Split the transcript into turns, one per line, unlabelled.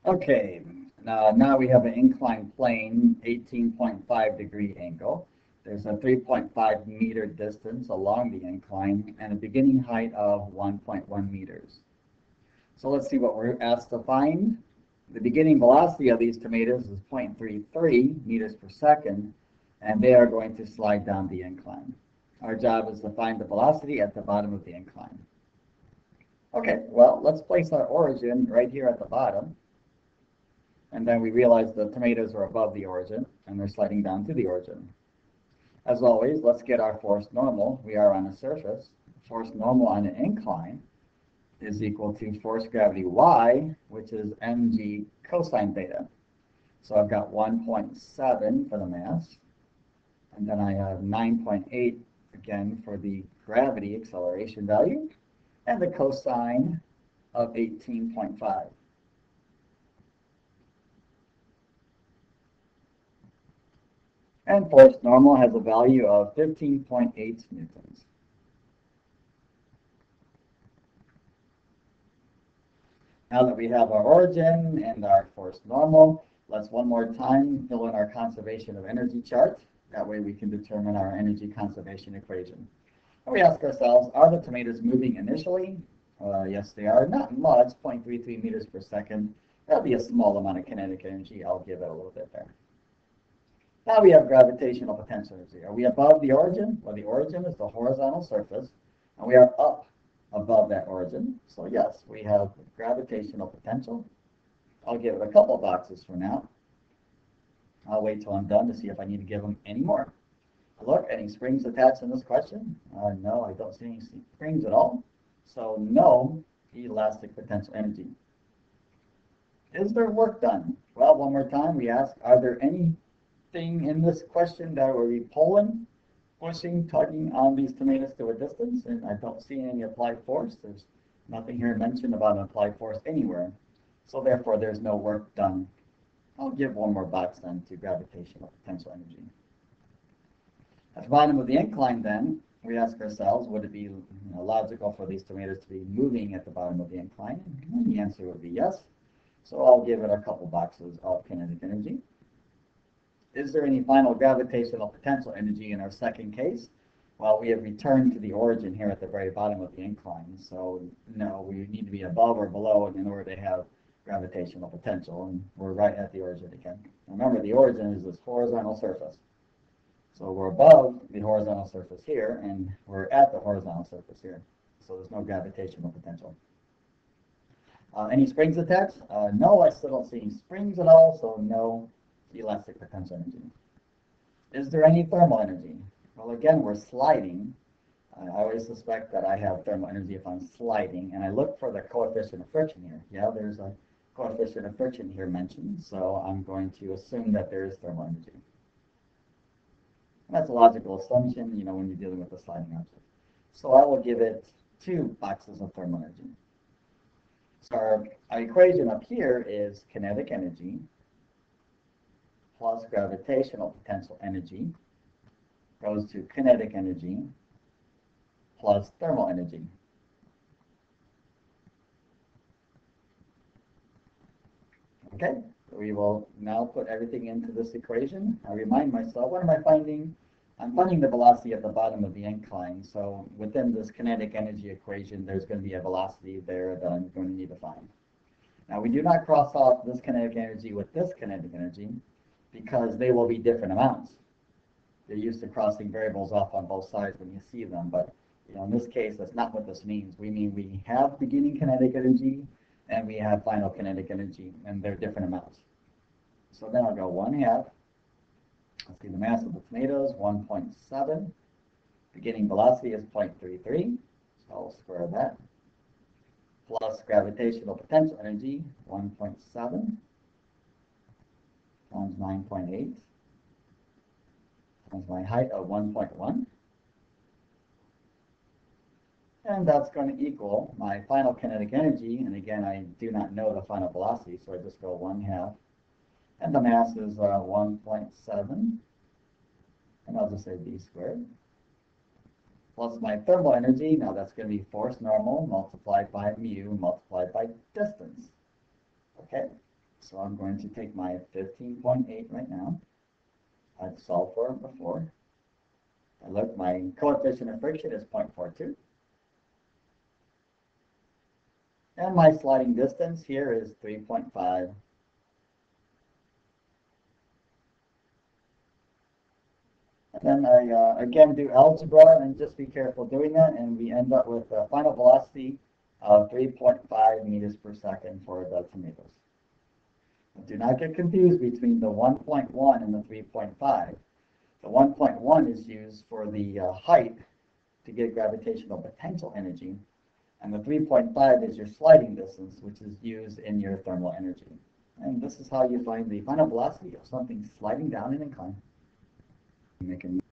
Okay, now we have an inclined plane, 18.5-degree angle. There's a 3.5-meter distance along the incline and a beginning height of 1.1 meters. So let's see what we're asked to find. The beginning velocity of these tomatoes is 0.33 meters per second, and they are going to slide down the incline. Our job is to find the velocity at the bottom of the incline. Okay, well, let's place our origin right here at the bottom. And then we realize the tomatoes are above the origin, and they're sliding down to the origin. As always, let's get our force normal. We are on a surface. Force normal on an incline is equal to force gravity y, which is mg cosine theta. So I've got 1.7 for the mass, and then I have 9.8 again for the gravity acceleration value, and the cosine of 18.5. And force normal has a value of 15.8 newtons. Now that we have our origin and our force normal, let's one more time fill in our conservation of energy chart. That way we can determine our energy conservation equation. And we ask ourselves, are the tomatoes moving initially? Yes, they are. Not much, 0.33 meters per second. That'll be a small amount of kinetic energy. I'll give it a little bit there. Now we have gravitational potential energy. Are we above the origin? Well, the origin is the horizontal surface, and we are up above that origin. So yes, we have gravitational potential. I'll give it a couple boxes for now. I'll wait till I'm done to see if I need to give them any more. Look, any springs attached in this question? No, I don't see any springs at all. So no elastic potential energy. Is there work done? Well, one more time, we ask, are there any in this question that will be pulling, pushing, tugging on these tomatoes to a distance, and I don't see any applied force. There's nothing here mentioned about an applied force anywhere, so therefore there's no work done. I'll give one more box then to gravitational potential energy. At the bottom of the incline then, we ask ourselves, would it be logical for these tomatoes to be moving at the bottom of the incline? And the answer would be yes. So I'll give it a couple boxes of kinetic energy. Is there any final gravitational potential energy in our second case? Well, we have returned to the origin here at the very bottom of the incline. So no, we need to be above or below in order to have gravitational potential. And we're right at the origin again. Remember, the origin is this horizontal surface. So we're above the horizontal surface here, and we're at the horizontal surface here. So there's no gravitational potential. Any springs attached? No, I still don't see any springs at all, so no elastic potential energy. Is there any thermal energy? Well, again, we're sliding. I always suspect that I have thermal energy if I'm sliding, and I look for the coefficient of friction here. Yeah, there's a coefficient of friction here mentioned, so I'm going to assume that there is thermal energy. And that's a logical assumption, when you're dealing with a sliding object. So I will give it 2 boxes of thermal energy. So our equation up here is kinetic energy plus gravitational potential energy goes to kinetic energy plus thermal energy. Okay, we will now put everything into this equation. I remind myself, what am I finding? I'm finding the velocity at the bottom of the incline. So within this kinetic energy equation, there's going to be a velocity there that I'm going to need to find. Now, we do not cross off this kinetic energy with this kinetic energy because they will be different amounts. You're used to crossing variables off on both sides when you see them, but in this case, that's not what this means. We mean we have beginning kinetic energy and we have final kinetic energy, and they're different amounts. So then I'll go 1/2. Let's see, the mass of the tomatoes, 1.7. Beginning velocity is 0.33, so I'll square that. Plus gravitational potential energy, 1.7 times 9.8 times my height of 1.1. And that's going to equal my final kinetic energy. And again, I do not know the final velocity, so I just go 1/2. And the mass is 1.7. And I'll just say b squared. Plus my thermal energy, now that's going to be force normal multiplied by mu multiplied by distance. Okay, So I'm going to take my 15.8 right now. I'd solved for it before. I look, my coefficient of friction is 0.42. And my sliding distance here is 3.5. And then I, again, do algebra, and just be careful doing that, and we end up with a final velocity of 3.5 meters per second for the tomatoes. Do not get confused between the 1.1 and the 3.5. The 1.1 is used for the height to get gravitational potential energy, and the 3.5 is your sliding distance, which is used in your thermal energy. And this is how you find the final velocity of something sliding down an incline.